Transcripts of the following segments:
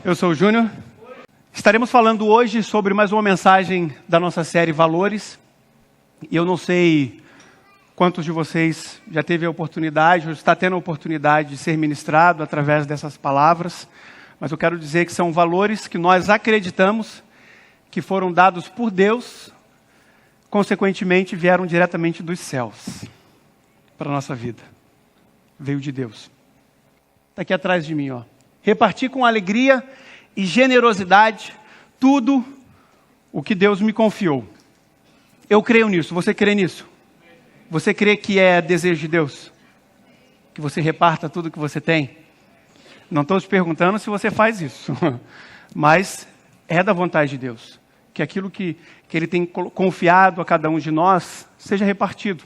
Eu sou o Júnior. Estaremos falando hoje sobre mais uma mensagem da nossa série Valores. E eu não sei quantos de vocês já teve a oportunidade, ou está tendo a oportunidade de ser ministrado através dessas palavras, mas eu quero dizer que são valores que nós acreditamos que foram dados por Deus, consequentemente vieram diretamente dos céus para a nossa vida. Veio de Deus. Está aqui atrás de mim, ó. Repartir com alegria e generosidade tudo o que Deus me confiou. Eu creio nisso. Você crê nisso? Você crê que é desejo de Deus? Que você reparta tudo que você tem? Não estou te perguntando se você faz isso, mas é da vontade de Deus. Que aquilo que Ele tem confiado a cada um de nós seja repartido.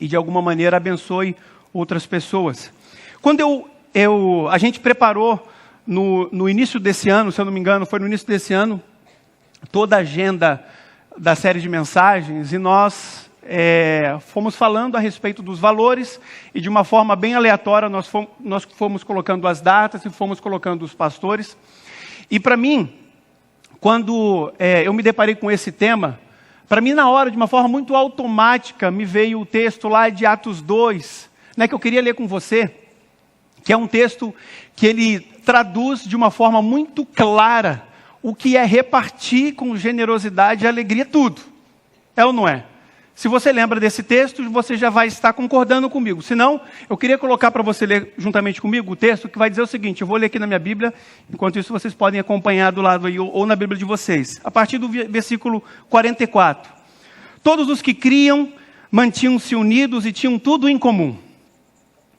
E de alguma maneira abençoe outras pessoas. Quando a gente preparou no início desse ano, se eu não me engano, foi no início desse ano, toda a agenda da série de mensagens, e nós fomos falando a respeito dos valores, e de uma forma bem aleatória nós fomos colocando as datas e fomos colocando os pastores. E para mim, quando eu me deparei com esse tema, para mim na hora, de uma forma muito automática, me veio o texto lá de Atos 2, que eu queria ler com você, que é um texto que ele traduz de uma forma muito clara o que é repartir com generosidade e alegria tudo. É ou não é? Se você lembra desse texto, você já vai estar concordando comigo. Se não, eu queria colocar para você ler juntamente comigo o texto que vai dizer o seguinte, eu vou ler aqui na minha Bíblia, enquanto isso vocês podem acompanhar do lado aí, ou na Bíblia de vocês. A partir do versículo 44. Todos os que criam mantinham-se unidos e tinham tudo em comum.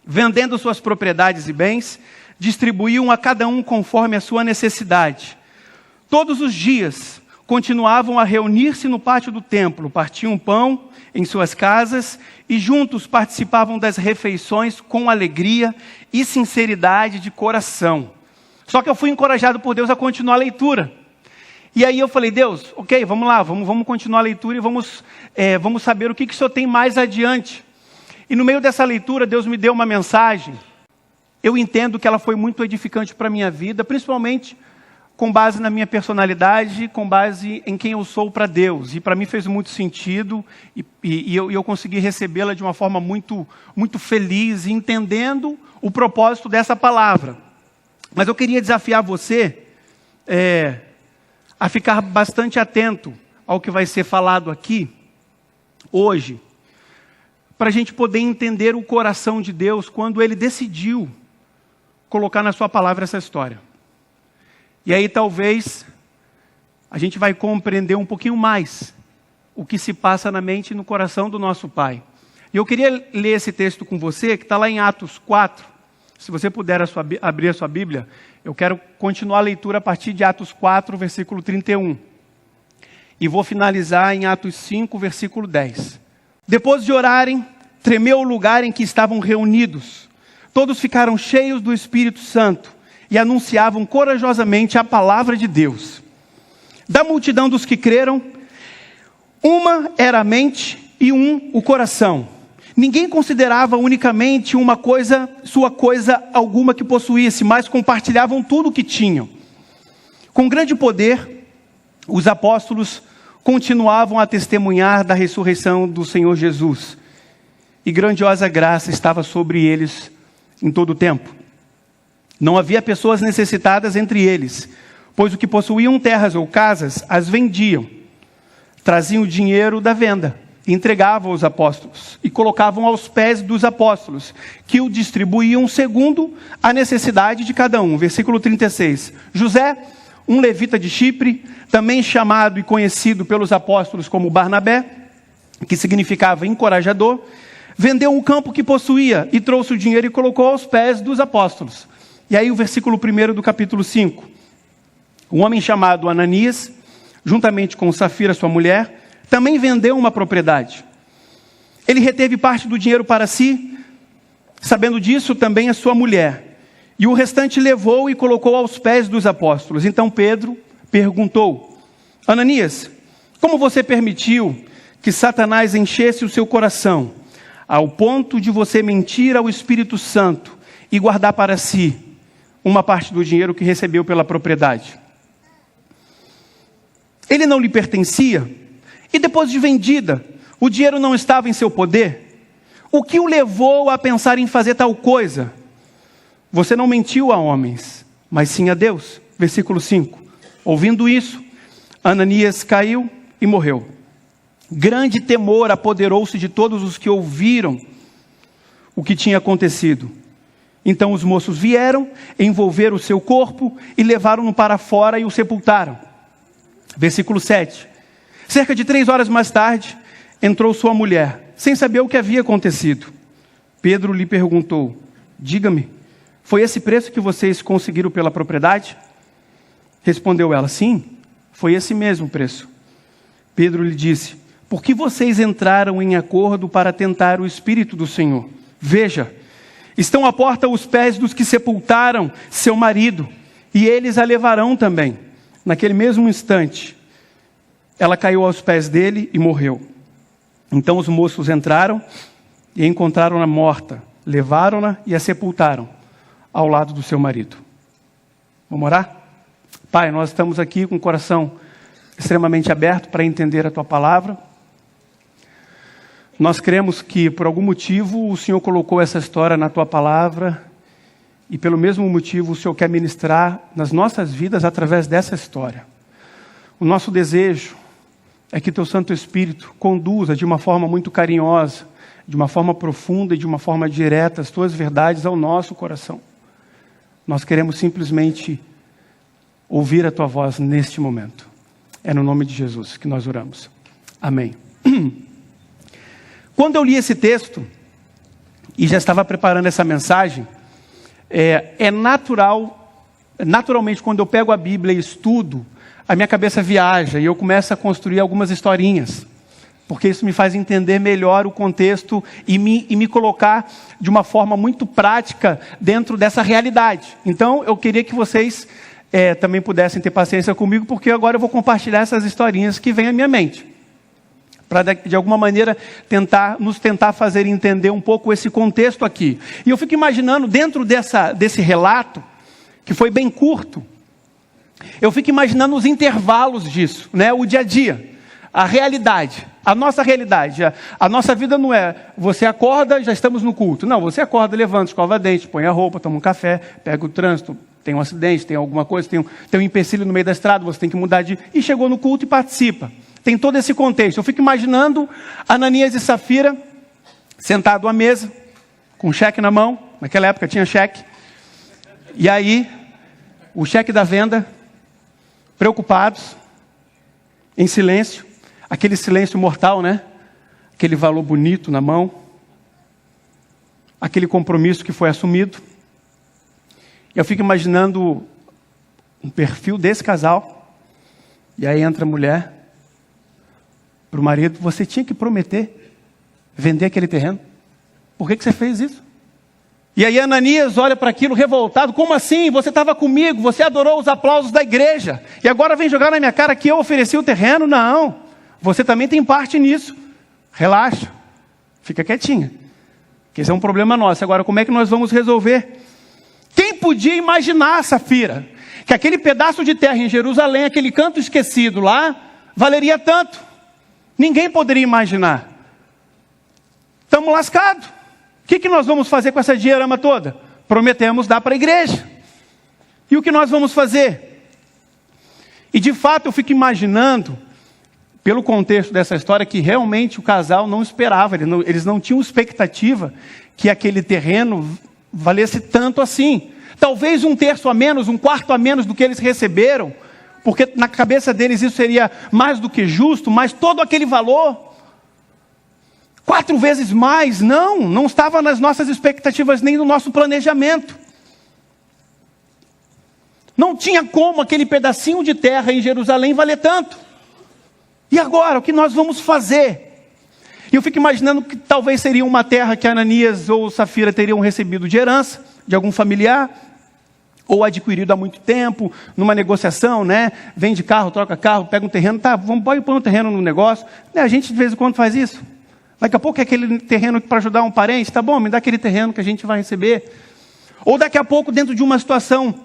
Vendendo suas propriedades e bens, distribuíam a cada um conforme a sua necessidade. Todos os dias continuavam a reunir-se no pátio do templo, partiam pão em suas casas e juntos participavam das refeições com alegria e sinceridade de coração. Só que eu fui encorajado por Deus a continuar a leitura. E aí eu falei, Deus, ok, vamos lá, vamos continuar a leitura e vamos saber o que o Senhor tem mais adiante. E no meio dessa leitura, Deus me deu uma mensagem. Eu entendo que ela foi muito edificante para a minha vida, principalmente com base na minha personalidade, com base em quem eu sou para Deus. E para mim fez muito sentido e eu consegui recebê-la de uma forma muito, muito feliz, entendendo o propósito dessa palavra. Mas eu queria desafiar você a ficar bastante atento ao que vai ser falado aqui hoje, para a gente poder entender o coração de Deus quando Ele decidiu colocar na sua palavra essa história. E aí talvez a gente vai compreender um pouquinho mais o que se passa na mente e no coração do nosso Pai. E eu queria ler esse texto com você, que está lá em Atos 4. Se você puder abrir a sua Bíblia, eu quero continuar a leitura a partir de Atos 4, versículo 31. E vou finalizar em Atos 5, versículo 10. Depois de orarem, tremeu o lugar em que estavam reunidos. Todos ficaram cheios do Espírito Santo e anunciavam corajosamente a palavra de Deus. Da multidão dos que creram, uma era a mente e o coração. Ninguém considerava unicamente sua coisa alguma que possuísse, mas compartilhavam tudo o que tinham. Com grande poder, os apóstolos continuavam a testemunhar da ressurreição do Senhor Jesus. E grandiosa graça estava sobre eles em todo o tempo. Não havia pessoas necessitadas entre eles, pois o que possuíam terras ou casas, as vendiam. Traziam o dinheiro da venda, entregavam aos apóstolos e colocavam aos pés dos apóstolos, que o distribuíam segundo a necessidade de cada um. Versículo 36. José, um levita de Chipre, também chamado e conhecido pelos apóstolos como Barnabé, que significava encorajador, vendeu um campo que possuía e trouxe o dinheiro e colocou aos pés dos apóstolos. E aí o versículo 1 do capítulo 5. Um homem chamado Ananias, juntamente com Safira, sua mulher, também vendeu uma propriedade. Ele reteve parte do dinheiro para si, sabendo disso também a sua mulher. E o restante levou e colocou aos pés dos apóstolos. Então Pedro perguntou, Ananias, como você permitiu que Satanás enchesse o seu coração, ao ponto de você mentir ao Espírito Santo e guardar para si uma parte do dinheiro que recebeu pela propriedade? Ele não lhe pertencia? E depois de vendida, o dinheiro não estava em seu poder? O que o levou a pensar em fazer tal coisa? Você não mentiu a homens, mas sim a Deus. Versículo 5. Ouvindo isso, Ananias caiu e morreu. Grande temor apoderou-se de todos os que ouviram o que tinha acontecido. Então os moços vieram, envolveram o seu corpo e levaram-no para fora e o sepultaram. Versículo 7. Cerca de 3 horas mais tarde, entrou sua mulher, sem saber o que havia acontecido. Pedro lhe perguntou: diga-me, foi esse preço que vocês conseguiram pela propriedade? Respondeu ela: sim, foi esse mesmo preço. Pedro lhe disse: por que vocês entraram em acordo para tentar o Espírito do Senhor? Veja, estão à porta os pés dos que sepultaram seu marido, e eles a levarão também. Naquele mesmo instante, ela caiu aos pés dele e morreu. Então os moços entraram e encontraram-na morta, levaram-na e a sepultaram ao lado do seu marido. Vamos orar? Pai, nós estamos aqui com o coração extremamente aberto para entender a Tua palavra. Nós cremos que por algum motivo o Senhor colocou essa história na Tua palavra e pelo mesmo motivo o Senhor quer ministrar nas nossas vidas através dessa história. O nosso desejo é que Teu Santo Espírito conduza de uma forma muito carinhosa, de uma forma profunda e de uma forma direta as Tuas verdades ao nosso coração. Nós queremos simplesmente ouvir a Tua voz neste momento. É no nome de Jesus que nós oramos. Amém. Quando eu li esse texto e já estava preparando essa mensagem, naturalmente quando eu pego a Bíblia e estudo, a minha cabeça viaja e eu começo a construir algumas historinhas, porque isso me faz entender melhor o contexto e me colocar de uma forma muito prática dentro dessa realidade. Então eu queria que vocês também pudessem ter paciência comigo, porque agora eu vou compartilhar essas historinhas que vêm à minha mente, para de alguma maneira nos tentar fazer entender um pouco esse contexto aqui. E eu fico imaginando, dentro desse relato, que foi bem curto, eu fico imaginando os intervalos disso, né? O dia a dia, a realidade, a nossa realidade. A nossa vida não é, você acorda, já estamos no culto. Não, você acorda, levanta, escova dente, põe a roupa, toma um café, pega o trânsito, tem um acidente, tem alguma coisa, tem um empecilho no meio da estrada, você tem que mudar e chegou no culto e participa. Tem todo esse contexto. Eu fico imaginando Ananias e Safira sentados à mesa, com um cheque na mão. Naquela época tinha cheque. E aí, o cheque da venda, preocupados, em silêncio. Aquele silêncio mortal, né? Aquele valor bonito na mão. Aquele compromisso que foi assumido. Eu fico imaginando um perfil desse casal. E aí entra a mulher para o marido: você tinha que prometer vender aquele terreno. Por que você fez isso? E aí Ananias olha para aquilo revoltado: como assim? Você estava comigo, você adorou os aplausos da igreja, e agora vem jogar na minha cara que eu ofereci o terreno? Não, você também tem parte nisso. Relaxa, fica quietinha, que esse é um problema nosso. Agora, como é que nós vamos resolver? Quem podia imaginar, Safira, que aquele pedaço de terra em Jerusalém, aquele canto esquecido lá, valeria tanto? Ninguém poderia imaginar. Estamos lascados. O que nós vamos fazer com essa dinheirama toda? Prometemos dar para a igreja. E o que nós vamos fazer? E de fato eu fico imaginando, pelo contexto dessa história, que realmente o casal não esperava, eles não tinham expectativa que aquele terreno valesse tanto assim. Talvez 1/3 a menos, 1/4 a menos do que eles receberam, porque na cabeça deles isso seria mais do que justo, mas todo aquele valor, 4 vezes mais, não estava nas nossas expectativas nem no nosso planejamento. Não tinha como aquele pedacinho de terra em Jerusalém valer tanto. E agora, o que nós vamos fazer? E eu fico imaginando que talvez seria uma terra que Ananias ou Safira teriam recebido de herança, de algum familiar, ou adquirido há muito tempo, numa negociação, né? Vende carro, troca carro, pega um terreno, tá, pode pôr um terreno no negócio. Né? A gente de vez em quando faz isso. Daqui a pouco é aquele terreno para ajudar um parente, tá bom, me dá aquele terreno que a gente vai receber. Ou daqui a pouco, dentro de uma situação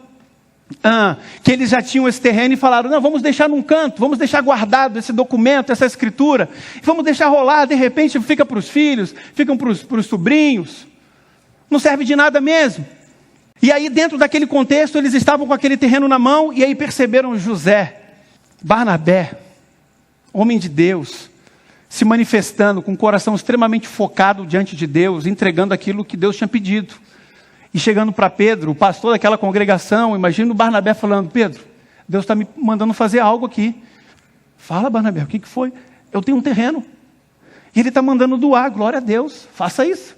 que eles já tinham esse terreno e falaram, não, vamos deixar num canto, vamos deixar guardado esse documento, essa escritura, vamos deixar rolar, de repente fica para os filhos, ficam para os sobrinhos, não serve de nada mesmo. E aí dentro daquele contexto, eles estavam com aquele terreno na mão, e aí perceberam José, Barnabé, homem de Deus, se manifestando com o coração extremamente focado diante de Deus, entregando aquilo que Deus tinha pedido. E chegando para Pedro, o pastor daquela congregação, imagina o Barnabé falando, Pedro, Deus está me mandando fazer algo aqui. Fala, Barnabé, o que foi? Eu tenho um terreno. E Ele está mandando doar, glória a Deus, faça isso.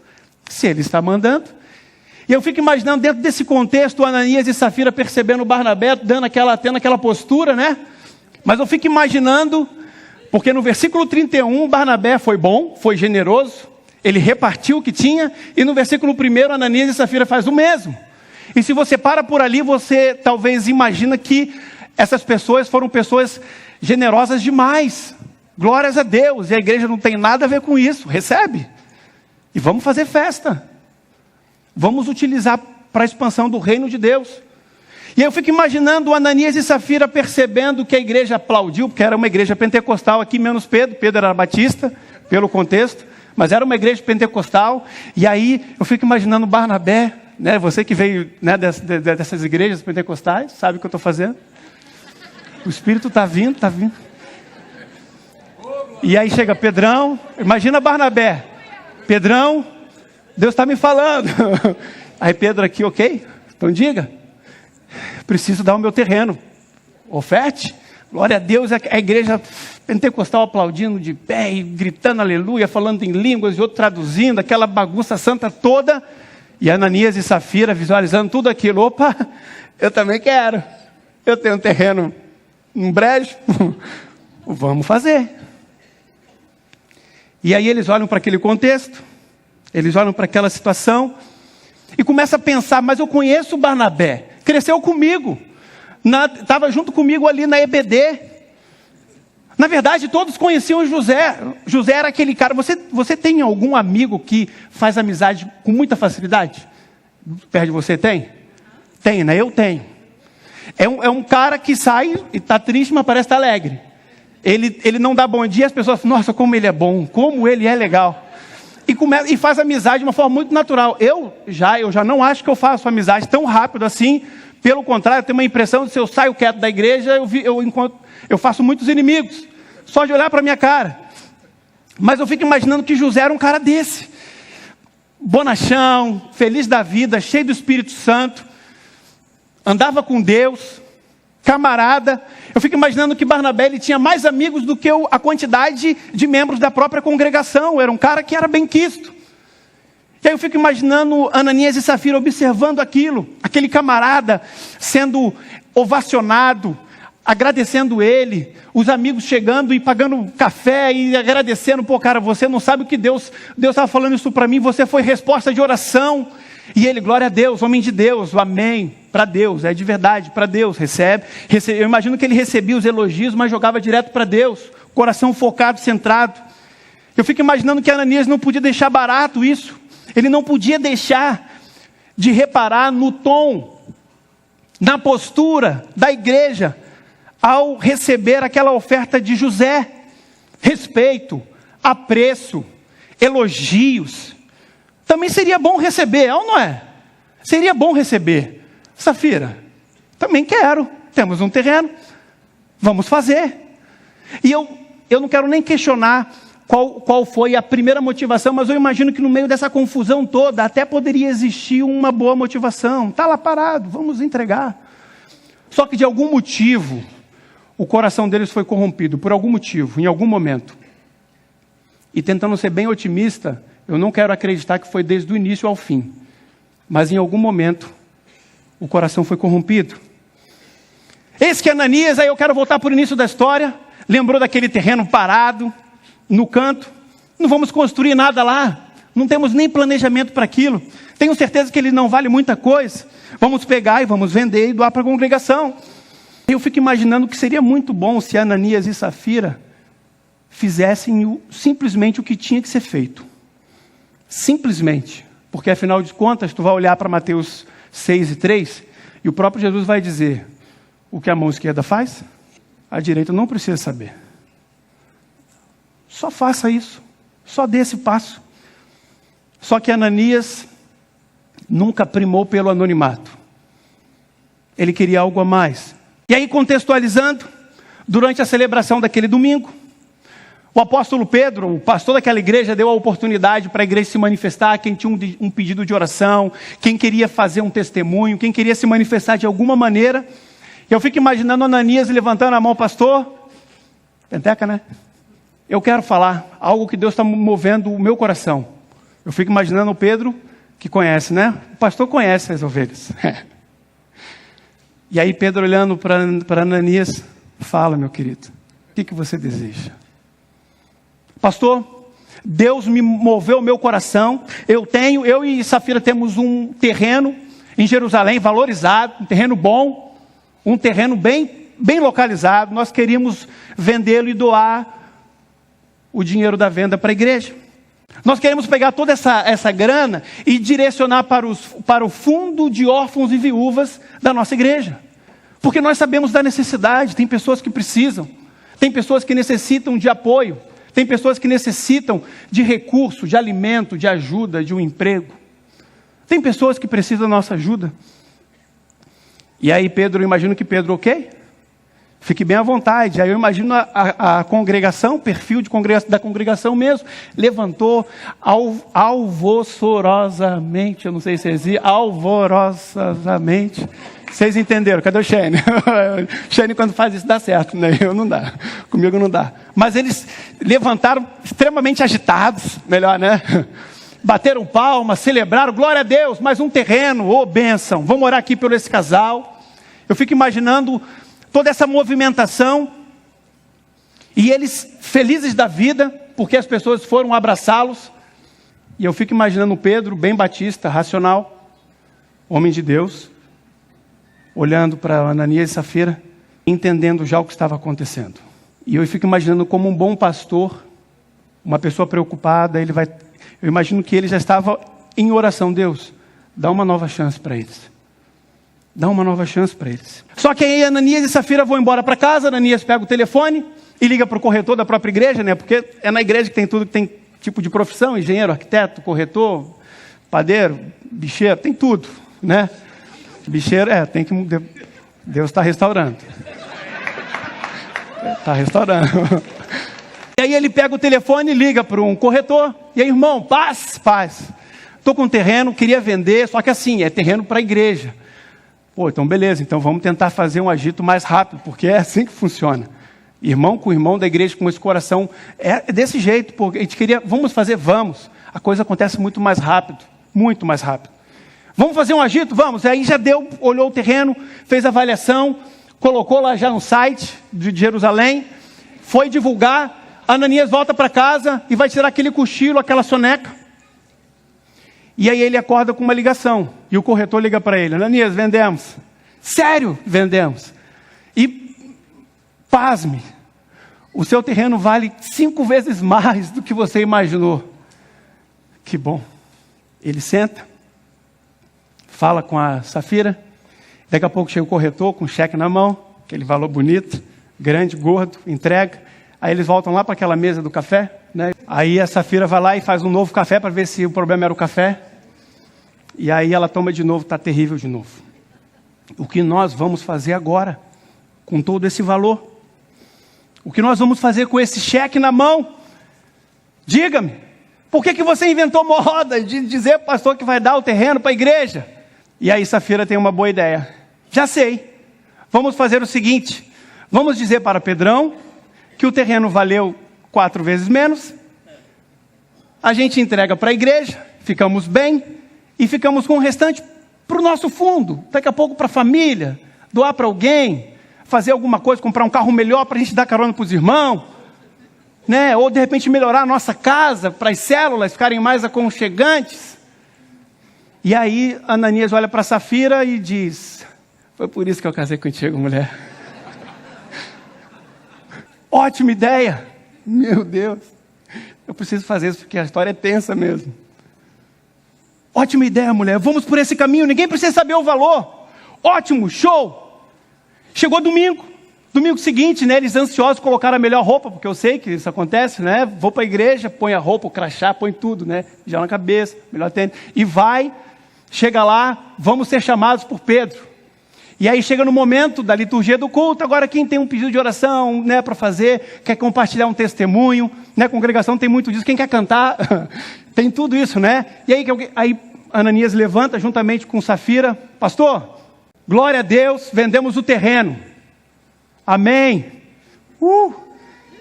Se Ele está mandando. E eu fico imaginando dentro desse contexto, Ananias e Safira percebendo o Barnabé, tendo aquela postura, né? Mas eu fico imaginando, porque no versículo 31, Barnabé foi bom, foi generoso, ele repartiu o que tinha, e no versículo 1, Ananias e Safira faz o mesmo. E se você para por ali, você talvez imagina que essas pessoas foram pessoas generosas demais. Glórias a Deus, e a igreja não tem nada a ver com isso, recebe. E vamos fazer festa. Vamos utilizar para a expansão do reino de Deus. E eu fico imaginando Ananias e Safira percebendo que a igreja aplaudiu, porque era uma igreja pentecostal aqui, menos Pedro. Pedro era batista, pelo contexto. Mas era uma igreja pentecostal, e aí eu fico imaginando Barnabé, né, você que veio, né, dessas igrejas pentecostais, sabe o que eu estou fazendo? O Espírito está vindo. E aí chega Pedrão, imagina Barnabé, Pedrão, Deus está me falando. Aí Pedro aqui, ok? Então diga, preciso dar o meu terreno, oferte. Glória a Deus, a igreja pentecostal aplaudindo de pé e gritando aleluia, falando em línguas e outro traduzindo, aquela bagunça santa toda. E Ananias e Safira visualizando tudo aquilo. Opa, eu também quero. Eu tenho um terreno, um brejo. Vamos fazer. E aí eles olham para aquele contexto, eles olham para aquela situação e começam a pensar, mas eu conheço o Barnabé, cresceu comigo. Estava junto comigo ali na EBD. Na verdade, todos conheciam José. José era aquele cara. Você tem algum amigo que faz amizade com muita facilidade? Perto de você tem? Tem, né? Eu tenho. É um cara que sai e está triste, mas parece estar alegre. Ele não dá bom dia, as pessoas falam, nossa, como ele é bom, como ele é legal. E faz amizade de uma forma muito natural. Eu já não acho que eu faço amizade tão rápido assim. Pelo contrário, eu tenho uma impressão de que se eu saio quieto da igreja, eu faço muitos inimigos. Só de olhar para a minha cara. Mas eu fico imaginando que José era um cara desse. Bonachão, feliz da vida, cheio do Espírito Santo. Andava com Deus, camarada. Eu fico imaginando que Barnabé ele tinha mais amigos do que a quantidade de membros da própria congregação. Era um cara que era bem quisto. E aí eu fico imaginando Ananias e Safira observando aquilo, aquele camarada sendo ovacionado, agradecendo ele, os amigos chegando e pagando café e agradecendo, pô cara, você não sabe o que Deus estava falando isso para mim, você foi resposta de oração. E ele, glória a Deus, homem de Deus, o amém, para Deus, é de verdade, para Deus, recebe. Eu imagino que ele recebia os elogios, mas jogava direto para Deus, coração focado, centrado. Eu fico imaginando que Ananias não podia deixar barato isso. Ele não podia deixar de reparar no tom, na postura da igreja, ao receber aquela oferta de José. Respeito, apreço, elogios. Também seria bom receber, ou não é? Seria bom receber. Safira, também quero, temos um terreno, vamos fazer. E eu não quero nem questionar qual foi a primeira motivação, mas eu imagino que no meio dessa confusão toda, até poderia existir uma boa motivação. Está lá parado, vamos entregar. Só que de algum motivo, o coração deles foi corrompido, por algum motivo, em algum momento. E tentando ser bem otimista, eu não quero acreditar que foi desde o início ao fim. Mas em algum momento, o coração foi corrompido. Eis que Ananias, aí eu quero voltar para o início da história, lembrou daquele terreno parado, no canto, não vamos construir nada lá, não temos nem planejamento para aquilo, tenho certeza que ele não vale muita coisa, vamos pegar e vamos vender e doar para a congregação. Eu fico imaginando que seria muito bom se Ananias e Safira fizessem simplesmente o que tinha que ser feito, simplesmente, porque afinal de contas, tu vai olhar para Mateus 6:3, e o próprio Jesus vai dizer: o que a mão esquerda faz, a direita não precisa saber. Só faça isso, só dê esse passo. Só que Ananias nunca primou pelo anonimato. Ele queria algo a mais. E aí, contextualizando, durante a celebração daquele domingo, o apóstolo Pedro, o pastor daquela igreja, deu a oportunidade para a igreja se manifestar, quem tinha um pedido de oração, quem queria fazer um testemunho, quem queria se manifestar de alguma maneira. Eu fico imaginando Ananias levantando a mão: pastor, penteca, né? Eu quero falar algo que Deus está movendo o meu coração. Eu fico imaginando o Pedro, que conhece, né? O pastor conhece as ovelhas. E aí Pedro, olhando para Ananias, fala: meu querido, o que você deseja? Pastor, Deus me moveu o meu coração. Eu e Safira temos um terreno em Jerusalém, valorizado, um terreno bom, um terreno bem localizado. Nós queríamos vendê-lo e doar o dinheiro da venda para a igreja. Nós queremos pegar toda essa grana e direcionar para o fundo de órfãos e viúvas da nossa igreja. Porque nós sabemos da necessidade. Tem pessoas que precisam, tem pessoas que necessitam de apoio, tem pessoas que necessitam de recurso, de alimento, de ajuda, de um emprego. Tem pessoas que precisam da nossa ajuda. E aí Pedro, eu imagino que Pedro, ok? Fique bem à vontade. Aí eu imagino a congregação, o perfil da congregação mesmo, levantou alvorosamente, eu não sei se existe, alvorosamente. Vocês entenderam? Cadê o Shane? O Shane, quando faz isso, dá certo, né? Eu não dá. Comigo não dá. Mas eles levantaram extremamente agitados, melhor, né? Bateram palmas, celebraram, glória a Deus, mais um terreno, ô bênção. Vamos orar aqui por esse casal. Eu fico imaginando toda essa movimentação, e eles felizes da vida, porque as pessoas foram abraçá-los. E eu fico imaginando Pedro, bem batista, racional, homem de Deus, olhando para Ananias e Safira, entendendo já o que estava acontecendo. E eu fico imaginando como um bom pastor, uma pessoa preocupada, eu imagino que ele já estava em oração: Deus, dá uma nova chance para eles. Dá uma nova chance para eles. Só que aí Ananias e Safira vão embora para casa. Ananias pega o telefone e liga para o corretor da própria igreja, né? Porque é na igreja que tem tudo, que tem tipo de profissão: engenheiro, arquiteto, corretor, padeiro, bicheiro, tem tudo, né? Bicheiro, tem que... Deus está restaurando. Está restaurando. E aí ele pega o telefone e liga para um corretor. E aí, irmão, paz. Estou com um terreno, queria vender, só que assim, é terreno para a igreja. Pô, então beleza, então vamos tentar fazer um agito mais rápido, porque é assim que funciona. Irmão com irmão da igreja, com esse coração, é desse jeito, porque a gente queria, vamos. A coisa acontece muito mais rápido. Vamos fazer um agito? Vamos. Aí já olhou o terreno, fez a avaliação, colocou lá já no site de Jerusalém, foi divulgar. Ananias volta para casa e vai tirar aquele cochilo, aquela soneca. E aí ele acorda com uma ligação. E o corretor liga para ele: Ananias, vendemos. Sério? Vendemos. E, pasme, o seu terreno vale 5 vezes mais do que você imaginou. Que bom. Ele senta, fala com a Safira. Daqui a pouco chega o corretor com um cheque na mão, aquele valor bonito, grande, gordo, entrega. Aí eles voltam lá para aquela mesa do café, né? Aí a Safira vai lá e faz um novo café para ver se o problema era o café. E aí ela toma de novo, está terrível de novo. O que nós vamos fazer agora com todo esse valor? O que nós vamos fazer com esse cheque na mão? Diga-me, por que você inventou moda de dizer, pastor, que vai dar o terreno para a igreja? E aí Safira tem uma boa ideia. Já sei, vamos fazer o seguinte: vamos dizer para Pedrão que o terreno valeu 4 vezes menos, a gente entrega para a igreja, ficamos bem, e ficamos com o restante para o nosso fundo, daqui a pouco para a família, doar para alguém, fazer alguma coisa, comprar um carro melhor para a gente dar carona para os irmãos, né? Ou de repente melhorar a nossa casa, para as células ficarem mais aconchegantes. E aí Ananias olha para Safira e diz: foi por isso que eu casei contigo, mulher. Ótima ideia. Meu Deus, eu preciso fazer isso porque a história é tensa mesmo. Ótima ideia, mulher, vamos por esse caminho, ninguém precisa saber o valor. Ótimo, show. Chegou domingo seguinte, né, eles ansiosos colocaram a melhor roupa, porque eu sei que isso acontece, né, vou para a igreja, põe a roupa, o crachá, põe tudo, né, já na cabeça, melhor tênis, e chega lá, vamos ser chamados por Pedro. E aí chega no momento da liturgia do culto, agora quem tem um pedido de oração, né, para fazer, quer compartilhar um testemunho, né, congregação tem muito disso, quem quer cantar, tem tudo isso, né, e aí Ananias levanta juntamente com Safira, pastor, glória a Deus, vendemos o terreno, amém,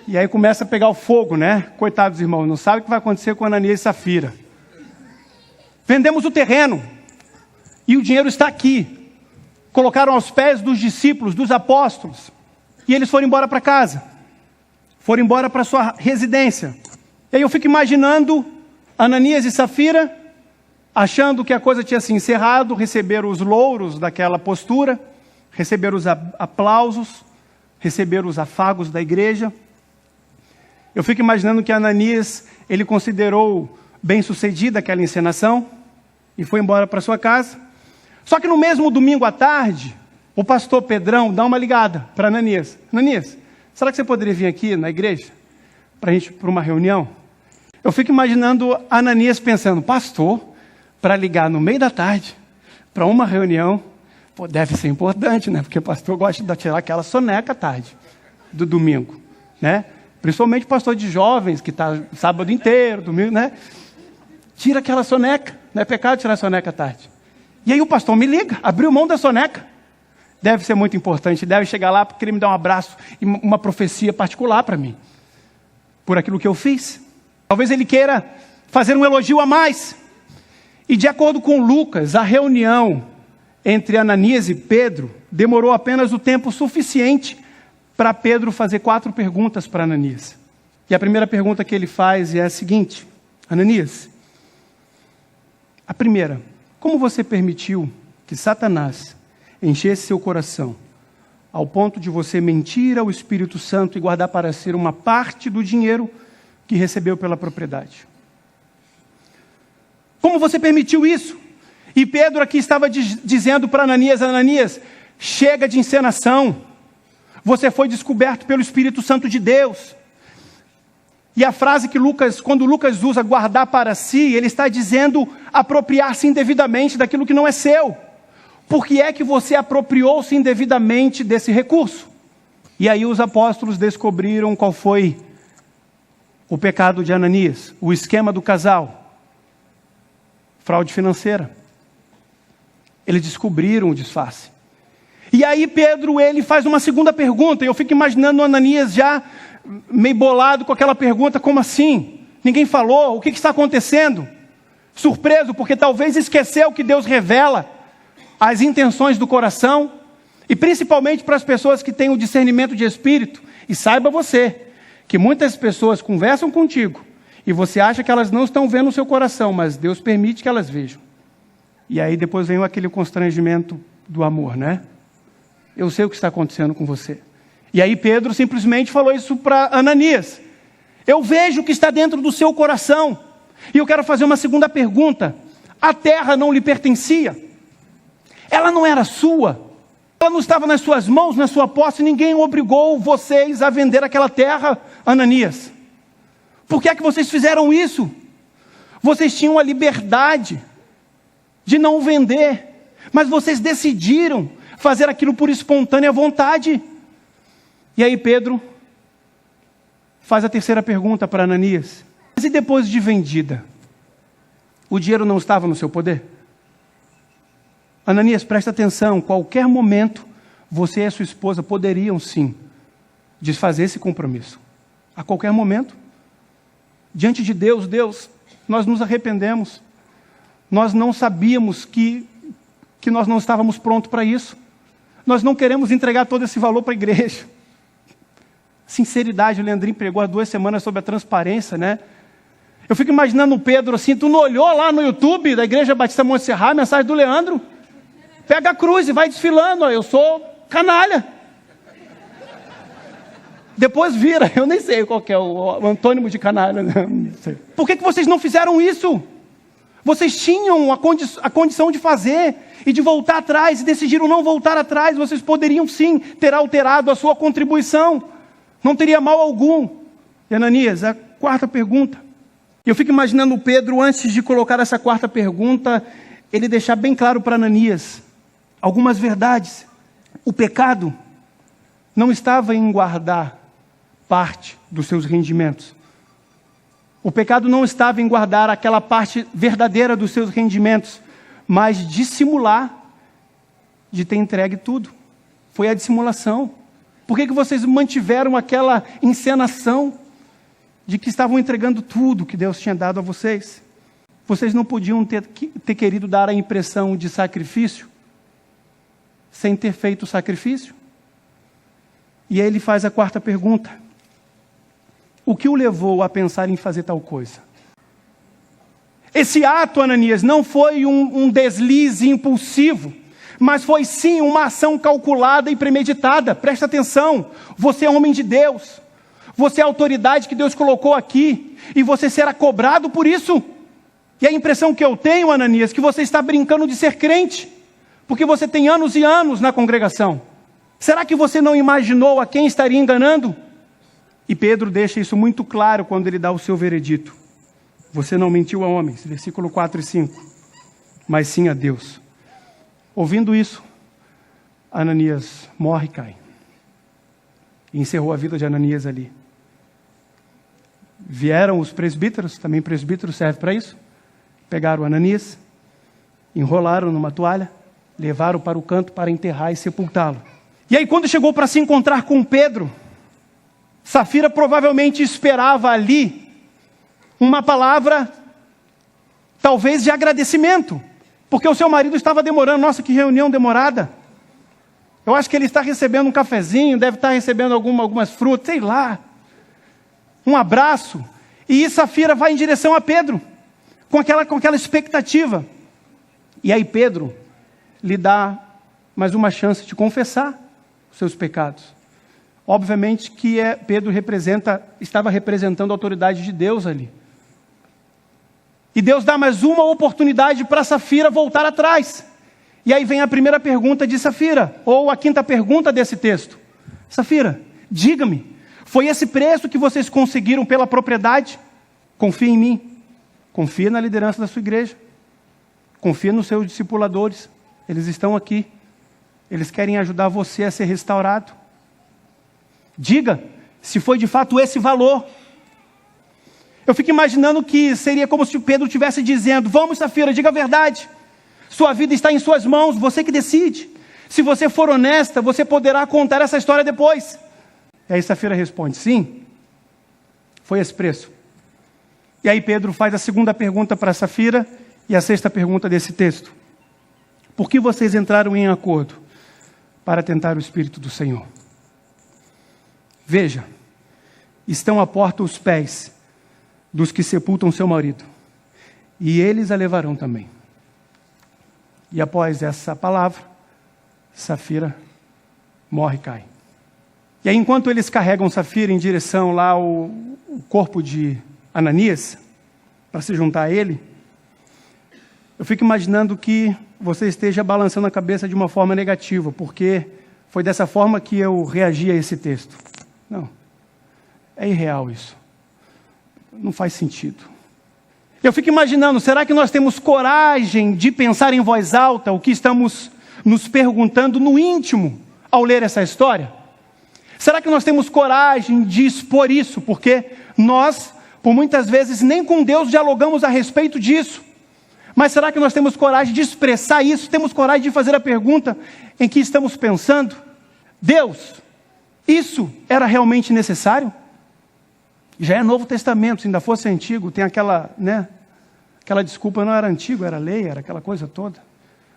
e aí começa a pegar o fogo, né, coitados irmãos, não sabe o que vai acontecer com Ananias e Safira, vendemos o terreno, e o dinheiro está aqui, colocaram aos pés dos discípulos, dos apóstolos, e eles foram embora para casa, foram embora para sua residência. E aí eu fico imaginando Ananias e Safira, achando que a coisa tinha se encerrado, receberam os louros daquela postura, receberam os aplausos, receberam os afagos da igreja. Eu fico imaginando que Ananias, ele considerou bem-sucedida aquela encenação, e foi embora para sua casa. Só que no mesmo domingo à tarde, o pastor Pedrão dá uma ligada para Ananias. Ananias, será que você poderia vir aqui na igreja para uma reunião? Eu fico imaginando Ananias pensando, pastor, para ligar no meio da tarde para uma reunião, pô, deve ser importante, né? Porque o pastor gosta de tirar aquela soneca à tarde do domingo, né? Principalmente pastor de jovens que está sábado inteiro, domingo, né? Tira aquela soneca, não é pecado tirar a soneca à tarde. E aí o pastor me liga, abriu mão da soneca. Deve ser muito importante, deve chegar lá porque ele me dá um abraço e uma profecia particular para mim. Por aquilo que eu fiz. Talvez ele queira fazer um elogio a mais. E de acordo com Lucas, a reunião entre Ananias e Pedro demorou apenas o tempo suficiente para Pedro fazer 4 perguntas para Ananias. E a primeira pergunta que ele faz é a seguinte: Ananias, a primeira, como você permitiu que Satanás enchesse seu coração ao ponto de você mentir ao Espírito Santo e guardar para si uma parte do dinheiro que recebeu pela propriedade? Como você permitiu isso? E Pedro aqui estava dizendo para Ananias, Ananias, chega de encenação, você foi descoberto pelo Espírito Santo de Deus. E a frase que quando Lucas usa guardar para si, ele está dizendo apropriar-se indevidamente daquilo que não é seu. Por que é que você apropriou-se indevidamente desse recurso? E aí os apóstolos descobriram qual foi o pecado de Ananias, o esquema do casal, fraude financeira. Eles descobriram o disfarce. E aí Pedro, ele faz uma segunda pergunta, e eu fico imaginando Ananias já meio bolado com aquela pergunta, como assim? Ninguém falou, o que está acontecendo? Surpreso, porque talvez esqueceu que Deus revela as intenções do coração, e principalmente para as pessoas que têm o discernimento de espírito. E saiba você, que muitas pessoas conversam contigo, e você acha que elas não estão vendo o seu coração, mas Deus permite que elas vejam. E aí depois vem aquele constrangimento do amor, né? Eu sei o que está acontecendo com você. E aí Pedro simplesmente falou isso para Ananias. Eu vejo o que está dentro do seu coração. E eu quero fazer uma segunda pergunta. A terra não lhe pertencia? Ela não era sua? Ela não estava nas suas mãos, na sua posse? Ninguém obrigou vocês a vender aquela terra, Ananias. Por que é que vocês fizeram isso? Vocês tinham a liberdade de não vender, mas vocês decidiram fazer aquilo por espontânea vontade. E aí Pedro faz a terceira pergunta para Ananias. Mas e depois de vendida? O dinheiro não estava no seu poder? Ananias, presta atenção, qualquer momento você e a sua esposa poderiam sim desfazer esse compromisso. A qualquer momento. Diante de Deus, nós nos arrependemos. Nós não sabíamos que nós não estávamos prontos para isso. Nós não queremos entregar todo esse valor para a igreja. Sinceridade, o Leandrinho pregou há 2 semanas sobre a transparência, né? Eu fico imaginando o Pedro assim, tu não olhou lá no YouTube da Igreja Batista Monte Serra, a mensagem do Leandro? Pega a cruz e vai desfilando, ó, eu sou canalha. Depois vira, eu nem sei qual que é o antônimo de canalha, né? Não sei. Por que vocês não fizeram isso? Vocês tinham a condição de fazer e de voltar atrás, e decidiram não voltar atrás. Vocês poderiam sim ter alterado a sua contribuição. Não teria mal algum. E Ananias, a quarta pergunta. Eu fico imaginando o Pedro, antes de colocar essa quarta pergunta, ele deixar bem claro para Ananias algumas verdades. O pecado não estava em guardar parte dos seus rendimentos. O pecado não estava em guardar aquela parte verdadeira dos seus rendimentos, mas dissimular de ter entregue tudo. Foi a dissimulação. Por que vocês mantiveram aquela encenação de que estavam entregando tudo que Deus tinha dado a vocês? Vocês não podiam ter querido dar a impressão de sacrifício sem ter feito o sacrifício? E aí ele faz a quarta pergunta. O que o levou a pensar em fazer tal coisa? Esse ato, Ananias, não foi um deslize impulsivo, mas foi sim uma ação calculada e premeditada. Presta atenção, você é homem de Deus, você é a autoridade que Deus colocou aqui, e você será cobrado por isso. E a impressão que eu tenho, Ananias, é que você está brincando de ser crente, porque você tem anos e anos na congregação. Será que você não imaginou a quem estaria enganando? E Pedro deixa isso muito claro quando ele dá o seu veredito. Você não mentiu a homens, versículo 4 e 5, mas sim a Deus. Ouvindo isso, Ananias morre e cai. E encerrou a vida de Ananias ali. Vieram os presbíteros, também presbítero serve para isso. Pegaram Ananias, enrolaram numa toalha, levaram para o canto para enterrar e sepultá-lo. E aí quando chegou para se encontrar com Pedro, Safira provavelmente esperava ali uma palavra, talvez de agradecimento, porque o seu marido estava demorando. Nossa, que reunião demorada. Eu acho que ele está recebendo um cafezinho, deve estar recebendo algumas frutas, sei lá. Um abraço. E Safira vai em direção a Pedro, com aquela expectativa. E aí Pedro lhe dá mais uma chance de confessar os seus pecados. Obviamente que Pedro estava representando a autoridade de Deus ali. E Deus dá mais uma oportunidade para Safira voltar atrás. E aí vem a primeira pergunta de Safira, ou a quinta pergunta desse texto. Safira, diga-me, foi esse preço que vocês conseguiram pela propriedade? Confia em mim. Confia na liderança da sua igreja. Confia nos seus discipuladores. Eles estão aqui. Eles querem ajudar você a ser restaurado. Diga se foi de fato esse valor. Eu fico imaginando que seria como se Pedro estivesse dizendo: vamos, Safira, diga a verdade. Sua vida está em suas mãos, você que decide. Se você for honesta, você poderá contar essa história depois. E aí Safira responde: sim, foi esse preço. E aí Pedro faz a segunda pergunta para Safira e a sexta pergunta desse texto. Por que vocês entraram em acordo para tentar o Espírito do Senhor? Veja, estão à porta os pés dos que sepultam seu marido, e eles a levarão também. E após essa palavra, Safira morre e cai. E aí, enquanto eles carregam Safira em direção lá ao corpo de Ananias, para se juntar a ele, eu fico imaginando que você esteja balançando a cabeça de uma forma negativa, porque foi dessa forma que eu reagi a esse texto. Não, é irreal isso. Não faz sentido. Eu fico imaginando, será que nós temos coragem de pensar em voz alta o que estamos nos perguntando no íntimo ao ler essa história? Será que nós temos coragem de expor isso? Porque nós, por muitas vezes, nem com Deus dialogamos a respeito disso. Mas será que nós temos coragem de expressar isso? Temos coragem de fazer a pergunta em que estamos pensando? Deus, isso era realmente necessário? Já é Novo Testamento, se ainda fosse antigo, tem aquela desculpa, não era antigo, era lei, era aquela coisa toda.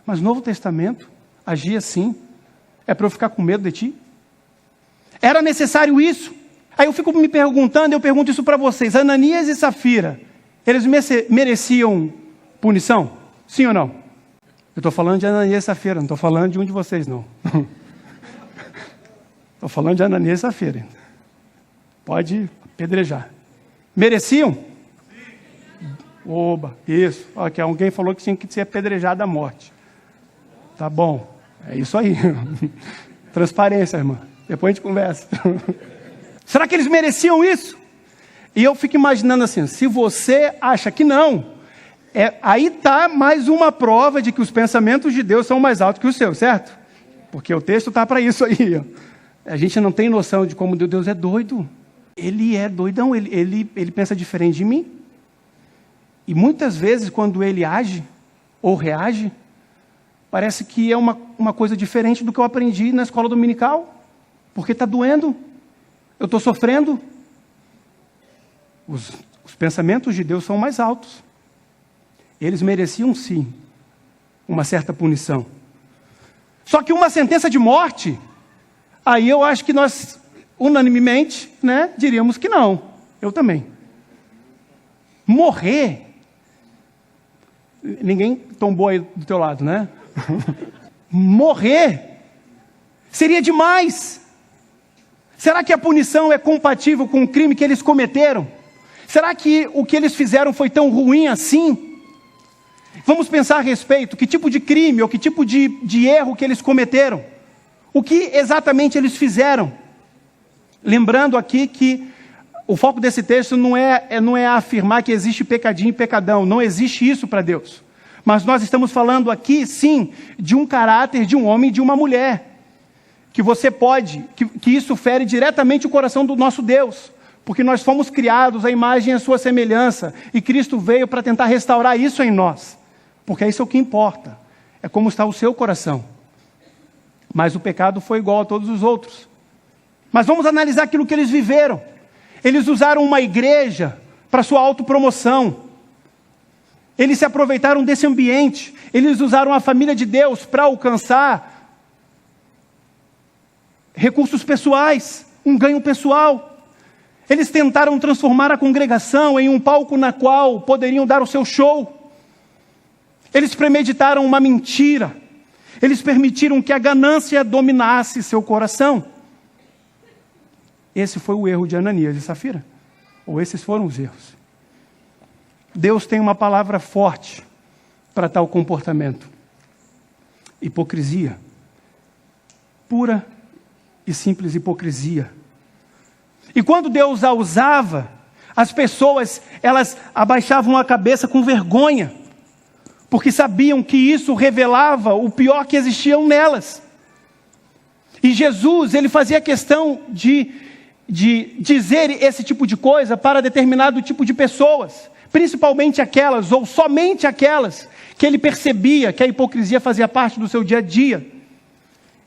Mas Novo Testamento agia assim. É para eu ficar com medo de ti? Era necessário isso? Aí eu fico me perguntando, eu pergunto isso para vocês. Ananias e Safira, eles mereciam punição? Sim ou não? Eu estou falando de Ananias e Safira, não estou falando de um de vocês, não. Estou falando de Ananias e Safira. Pode apedrejar. Mereciam? Oba, isso. Ok, alguém falou que tinha que ser apedrejado à morte. Tá bom, é isso aí. Transparência, irmã. Depois a gente conversa. Será que eles mereciam isso? E eu fico imaginando assim, se você acha que não, aí está mais uma prova de que os pensamentos de Deus são mais altos que os seus, certo? Porque o texto está para isso aí. Ó. A gente não tem noção de como Deus é doido. Ele é doidão, ele pensa diferente de mim. E muitas vezes quando ele age ou reage, parece que é uma coisa diferente do que eu aprendi na escola dominical. Porque está doendo, eu estou sofrendo. Os pensamentos de Deus são mais altos. Eles mereciam sim uma certa punição. Só que uma sentença de morte, aí eu acho que nós, unanimemente, né, diríamos que não. Eu também. Morrer. Ninguém tombou aí do teu lado, né? Morrer seria demais. Será que a punição é compatível com o crime que eles cometeram? Será que o que eles fizeram foi tão ruim assim? Vamos pensar a respeito, que tipo de crime ou que tipo de erro que eles cometeram? O que exatamente eles fizeram? Lembrando aqui que o foco desse texto não é afirmar que existe pecadinho e pecadão, não existe isso para Deus. Mas nós estamos falando aqui, sim, de um caráter de um homem e de uma mulher. Que você pode, que isso fere diretamente o coração do nosso Deus. Porque nós fomos criados à imagem e à sua semelhança. E Cristo veio para tentar restaurar isso em nós. Porque isso é o que importa. É como está o seu coração. Mas o pecado foi igual a todos os outros. Mas vamos analisar aquilo que eles viveram. Eles usaram uma igreja para sua autopromoção. Eles se aproveitaram desse ambiente. Eles usaram a família de Deus para alcançar recursos pessoais, um ganho pessoal. Eles tentaram transformar a congregação em um palco na qual poderiam dar o seu show. Eles premeditaram uma mentira. Eles permitiram que a ganância dominasse seu coração. Esse foi o erro de Ananias e Safira. Ou esses foram os erros. Deus tem uma palavra forte para tal comportamento. Hipocrisia. Pura e simples hipocrisia. E quando Deus a usava, as pessoas, elas abaixavam a cabeça com vergonha, porque sabiam que isso revelava o pior que existia nelas. E Jesus, ele fazia questão de dizer esse tipo de coisa para determinado tipo de pessoas, principalmente aquelas, ou somente aquelas, que ele percebia que a hipocrisia fazia parte do seu dia a dia.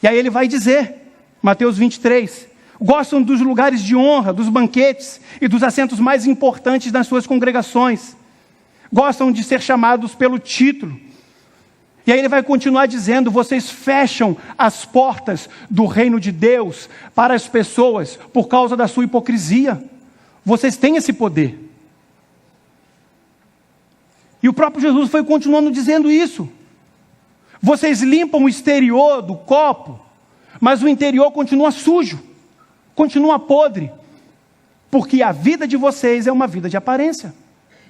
E aí ele vai dizer, Mateus 23, gostam dos lugares de honra, dos banquetes e dos assentos mais importantes nas suas congregações. Gostam de ser chamados pelo título. E aí ele vai continuar dizendo, vocês fecham as portas do reino de Deus para as pessoas por causa da sua hipocrisia. Vocês têm esse poder. E o próprio Jesus foi continuando dizendo isso. Vocês limpam o exterior do copo, mas o interior continua sujo, continua podre, porque a vida de vocês é uma vida de aparência.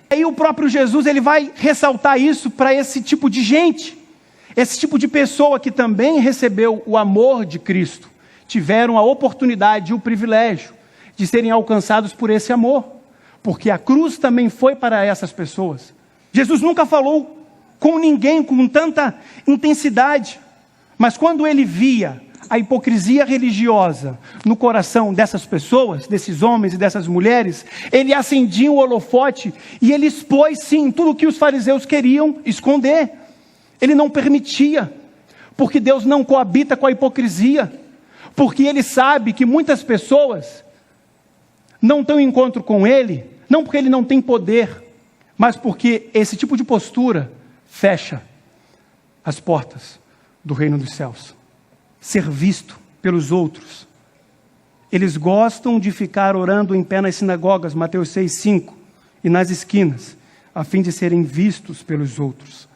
Aí o próprio Jesus, ele vai ressaltar isso para esse tipo de gente, esse tipo de pessoa que também recebeu o amor de Cristo, tiveram a oportunidade e o privilégio de serem alcançados por esse amor, porque a cruz também foi para essas pessoas. Jesus nunca falou com ninguém com tanta intensidade, mas quando ele via a hipocrisia religiosa no coração dessas pessoas, desses homens e dessas mulheres, ele acendia o holofote e ele expôs sim tudo o que os fariseus queriam esconder. Ele não permitia, porque Deus não coabita com a hipocrisia, porque ele sabe que muitas pessoas não têm encontro com ele, não porque ele não tem poder, mas porque esse tipo de postura fecha as portas do reino dos céus. Ser visto pelos outros. Eles gostam de ficar orando em pé nas sinagogas, Mateus 6:5, e nas esquinas, a fim de serem vistos pelos outros.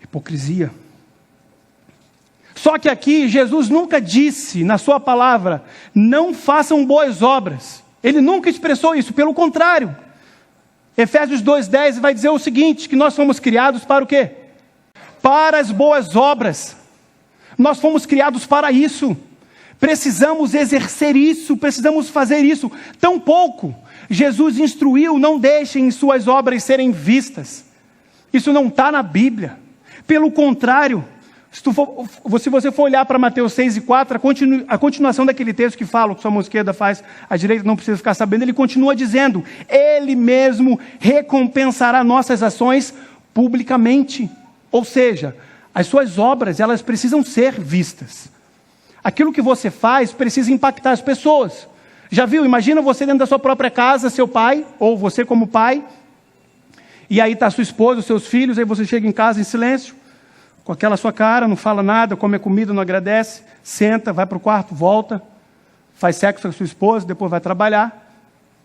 Hipocrisia. Só que aqui Jesus nunca disse na sua palavra, não façam boas obras. Ele nunca expressou isso, pelo contrário. Efésios 2:10 vai dizer o seguinte, que nós fomos criados para o quê? Para as boas obras. Nós fomos criados para isso. Precisamos exercer isso, precisamos fazer isso. Tampouco Jesus instruiu, não deixem suas obras serem vistas. Isso não está na Bíblia. Pelo contrário, se você for olhar para Mateus 6:4, a continuação daquele texto que fala, que sua mão esquerda faz, a direita não precisa ficar sabendo, ele continua dizendo, Ele mesmo recompensará nossas ações publicamente. Ou seja, as suas obras, elas precisam ser vistas. Aquilo que você faz precisa impactar as pessoas. Já viu? Imagina você dentro da sua própria casa, seu pai, ou você como pai, e aí está sua esposa, os seus filhos, aí você chega em casa em silêncio, com aquela sua cara, não fala nada, come a comida, não agradece, senta, vai para o quarto, volta, faz sexo com a sua esposa, depois vai trabalhar,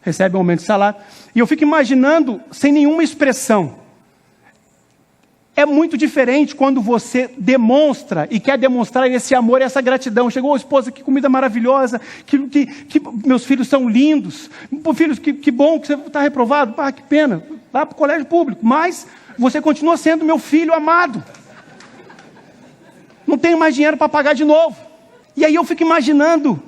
recebe um aumento de salário. E eu fico imaginando, sem nenhuma expressão. É muito diferente quando você demonstra e quer demonstrar esse amor e essa gratidão. Chegou a esposa, que comida maravilhosa, que meus filhos são lindos. Filhos, que bom que você está reprovado. Que pena, vai para o colégio público. Mas você continua sendo meu filho amado. Não tenho mais dinheiro para pagar de novo. E aí eu fico imaginando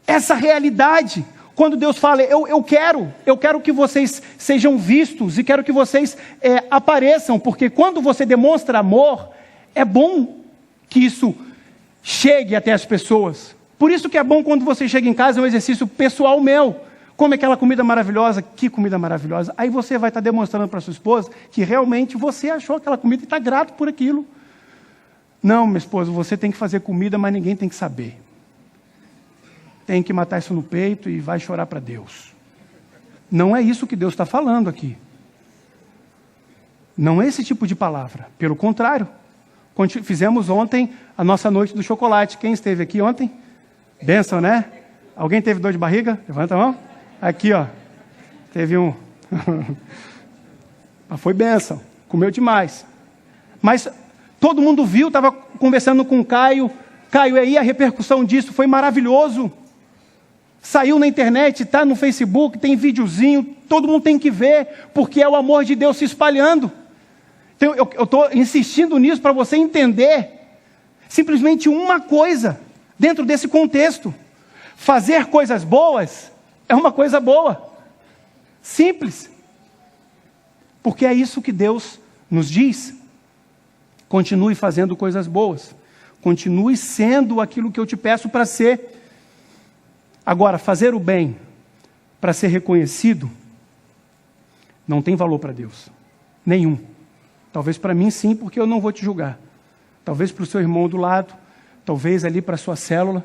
essa realidade. Quando Deus fala, eu quero que vocês sejam vistos e quero que vocês apareçam, porque quando você demonstra amor, é bom que isso chegue até as pessoas. Por isso que é bom quando você chega em casa, é um exercício pessoal meu. Come aquela comida maravilhosa, que comida maravilhosa. Aí você vai estar demonstrando para sua esposa que realmente você achou aquela comida e está grato por aquilo. Não, minha esposa, você tem que fazer comida, mas ninguém tem que saber. Tem que matar isso no peito e vai chorar para Deus. Não é isso que Deus está falando aqui. Não é esse tipo de palavra. Pelo contrário. Fizemos ontem a nossa noite do chocolate. Quem esteve aqui ontem? Bênção, né? Alguém teve dor de barriga? Levanta a mão. Aqui, ó. Teve um. Mas foi bênção. Comeu demais. Mas todo mundo viu, estava conversando com o Caio. Caio, aí a repercussão disso foi maravilhoso. Saiu na internet, está no Facebook, tem videozinho, todo mundo tem que ver, porque é o amor de Deus se espalhando. Então, eu estou insistindo nisso para você entender simplesmente uma coisa dentro desse contexto. Fazer coisas boas é uma coisa boa. Simples. Porque é isso que Deus nos diz. Continue fazendo coisas boas. Continue sendo aquilo que eu te peço para ser. Agora, fazer o bem para ser reconhecido não tem valor para Deus. Nenhum. Talvez para mim sim, porque eu não vou te julgar. Talvez para o seu irmão do lado. Talvez ali para a sua célula.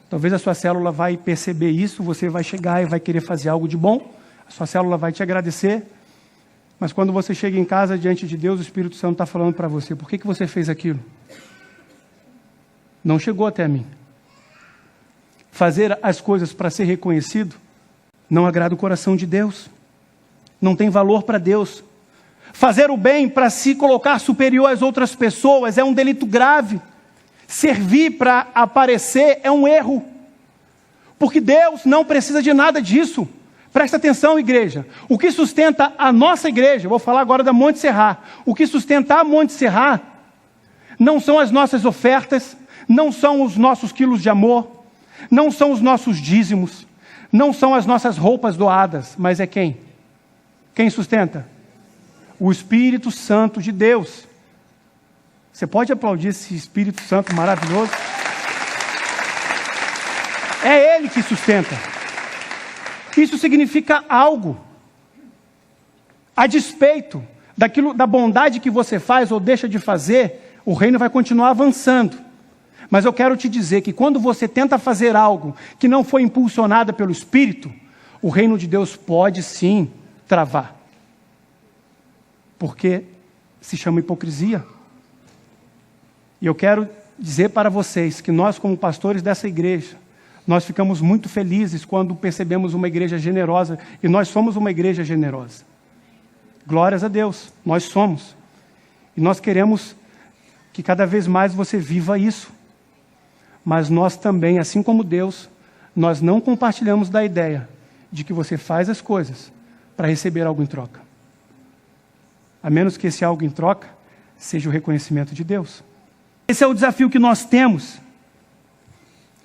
Talvez a sua célula vai perceber isso. Você vai chegar e vai querer fazer algo de bom. A sua célula vai te agradecer. Mas quando você chega em casa diante de Deus, o Espírito Santo está falando para você. Por que você fez aquilo? Não chegou até mim. Fazer as coisas para ser reconhecido não agrada o coração de Deus. Não tem valor para Deus. Fazer o bem para se colocar superior às outras pessoas é um delito grave. Servir para aparecer é um erro. Porque Deus não precisa de nada disso. Presta atenção, igreja. O que sustenta a nossa igreja, vou falar agora da Monte Serra. O que sustenta a Monte Serra não são as nossas ofertas, não são os nossos quilos de amor, não são os nossos dízimos, não são as nossas roupas doadas, mas é quem? Quem sustenta? O Espírito Santo de Deus. Você pode aplaudir esse Espírito Santo maravilhoso? É Ele que sustenta. Isso significa algo. A despeito da bondade que você faz ou deixa de fazer, o reino vai continuar avançando. Mas eu quero te dizer que quando você tenta fazer algo que não foi impulsionado pelo Espírito, o reino de Deus pode sim travar. Porque se chama hipocrisia. E eu quero dizer para vocês que nós, como pastores dessa igreja, nós ficamos muito felizes quando percebemos uma igreja generosa, e nós somos uma igreja generosa. Glórias a Deus, nós somos. E nós queremos que cada vez mais você viva isso. Mas nós também, assim como Deus, nós não compartilhamos da ideia de que você faz as coisas para receber algo em troca. A menos que esse algo em troca seja o reconhecimento de Deus. Esse é o desafio que nós temos.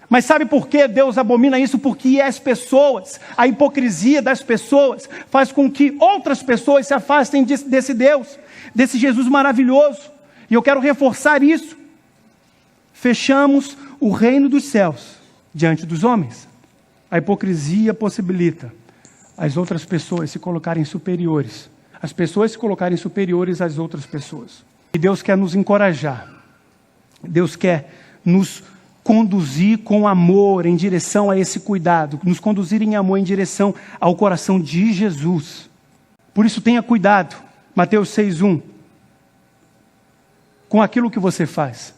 Mas sabe por que Deus abomina isso? Porque as pessoas, a hipocrisia das pessoas, faz com que outras pessoas se afastem desse Deus, desse Jesus maravilhoso. E eu quero reforçar isso. Fechamos o reino dos céus diante dos homens. A hipocrisia possibilita as outras pessoas se colocarem superiores. As pessoas se colocarem superiores às outras pessoas. E Deus quer nos encorajar. Deus quer nos conduzir com amor em direção a esse cuidado, nos conduzir em amor em direção ao coração de Jesus. Por isso tenha cuidado, Mateus 6:1, com aquilo que você faz.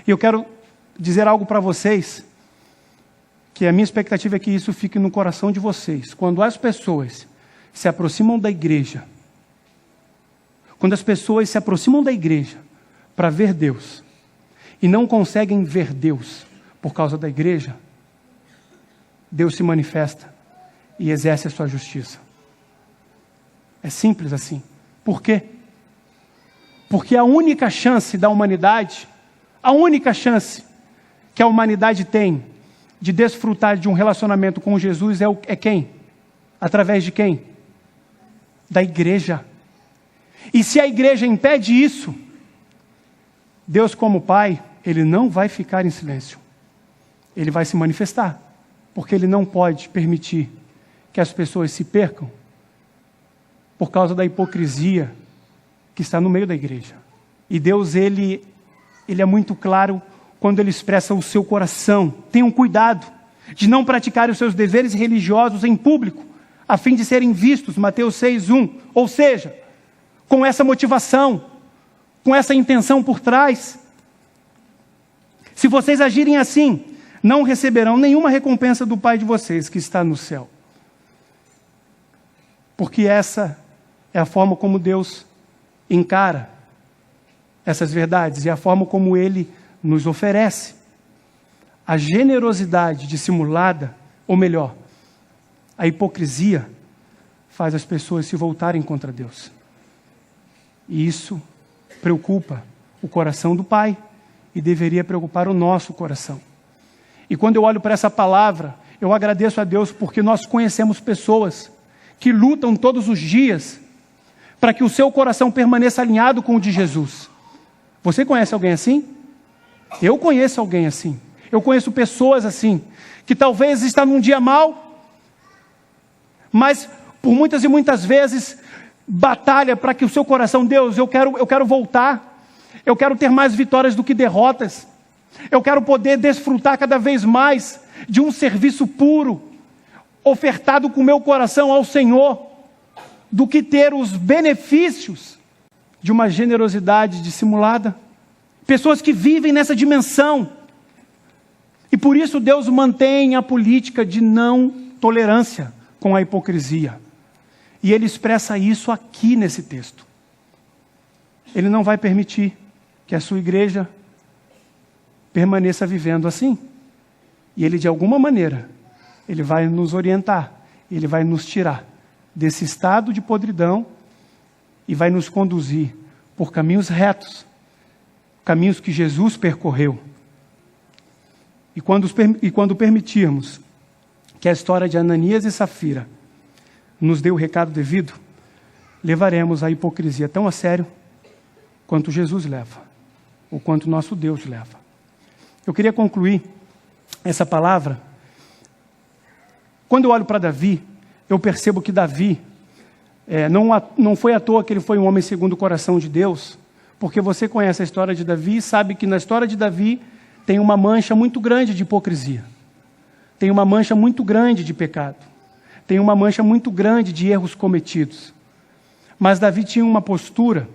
E eu quero dizer algo para vocês, que a minha expectativa é que isso fique no coração de vocês. Quando as pessoas se aproximam da igreja, para ver Deus, e não conseguem ver Deus por causa da igreja, Deus se manifesta e exerce a sua justiça. É simples assim. Por quê? Porque a única chance da humanidade, a única chance que a humanidade tem de desfrutar de um relacionamento com Jesus é quem? Através de quem? Da igreja. E se a igreja impede isso, Deus, como Pai, Ele não vai ficar em silêncio. Ele vai se manifestar, porque Ele não pode permitir que as pessoas se percam por causa da hipocrisia que está no meio da igreja. E Deus, Ele é muito claro quando Ele expressa o seu coração. Tenham cuidado de não praticar os seus deveres religiosos em público, a fim de serem vistos, Mateus 6:1. Ou seja, com essa motivação, com essa intenção por trás. Se vocês agirem assim, não receberão nenhuma recompensa do Pai de vocês que está no céu. Porque essa é a forma como Deus encara essas verdades e a forma como Ele nos oferece. A generosidade dissimulada, ou melhor, a hipocrisia, faz as pessoas se voltarem contra Deus. E isso preocupa o coração do Pai e deveria preocupar o nosso coração. E quando eu olho para essa palavra, eu agradeço a Deus porque nós conhecemos pessoas que lutam todos os dias para que o seu coração permaneça alinhado com o de Jesus. Você conhece alguém assim? Eu conheço alguém assim. Eu conheço pessoas assim, que talvez está num dia mau, mas por muitas e muitas vezes batalha para que o seu coração, Deus, eu quero voltar, eu quero ter mais vitórias do que derrotas, eu quero poder desfrutar cada vez mais de um serviço puro, ofertado com o meu coração ao Senhor, do que ter os benefícios de uma generosidade dissimulada. Pessoas que vivem nessa dimensão, e por isso Deus mantém a política de não tolerância com a hipocrisia. E Ele expressa isso aqui nesse texto. Ele não vai permitir que a sua igreja permaneça vivendo assim. E Ele, de alguma maneira, Ele vai nos orientar, Ele vai nos tirar desse estado de podridão e vai nos conduzir por caminhos retos, caminhos que Jesus percorreu. E quando permitirmos que a história de Ananias e Safira nos dê o recado devido, levaremos a hipocrisia tão a sério quanto Jesus leva, ou quanto nosso Deus leva. Eu queria concluir essa palavra. Quando eu olho para Davi, eu percebo que Davi, não foi à toa que ele foi um homem segundo o coração de Deus, porque você conhece a história de Davi e sabe que na história de Davi tem uma mancha muito grande de hipocrisia, tem uma mancha muito grande de pecado, tem uma mancha muito grande de erros cometidos. Mas Davi tinha uma postura,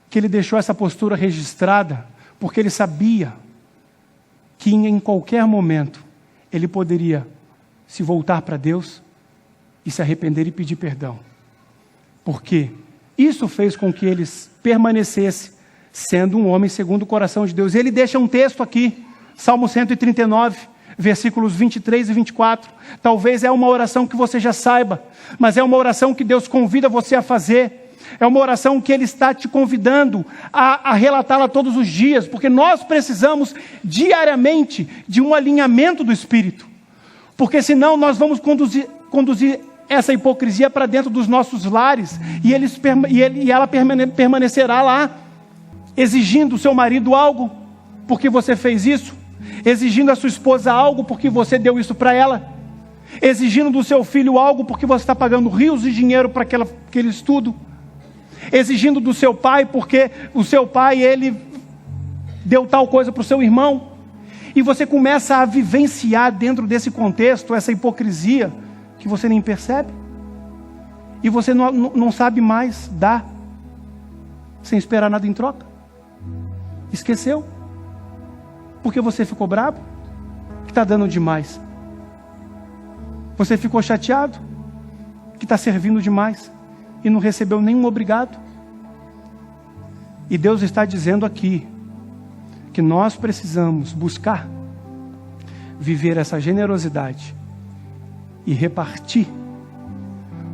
que ele deixou essa postura registrada, porque ele sabia que em qualquer momento ele poderia se voltar para Deus e se arrepender e pedir perdão. Porque isso fez com que ele permanecesse sendo um homem segundo o coração de Deus. Ele deixa um texto aqui, Salmo 139, versículos 23 e 24. Talvez é uma oração que você já saiba, mas é uma oração que Deus convida você a fazer. É uma oração que Ele está te convidando a relatá-la todos os dias, porque nós precisamos diariamente de um alinhamento do Espírito, porque senão nós vamos conduzir essa hipocrisia para dentro dos nossos lares, e ela permanecerá lá, exigindo do seu marido algo, porque você fez isso, exigindo da sua esposa algo, porque você deu isso para ela, exigindo do seu filho algo, porque você está pagando rios de dinheiro para aquele estudo, exigindo do seu pai, porque o seu pai, ele deu tal coisa para o seu irmão, e você começa a vivenciar dentro desse contexto, essa hipocrisia, que você nem percebe, e você não sabe mais dar, sem esperar nada em troca. Esqueceu, porque você ficou bravo, que está dando demais. Você ficou chateado, que está servindo demais, e não recebeu nenhum obrigado. E Deus está dizendo aqui, que nós precisamos buscar, viver essa generosidade, e repartir,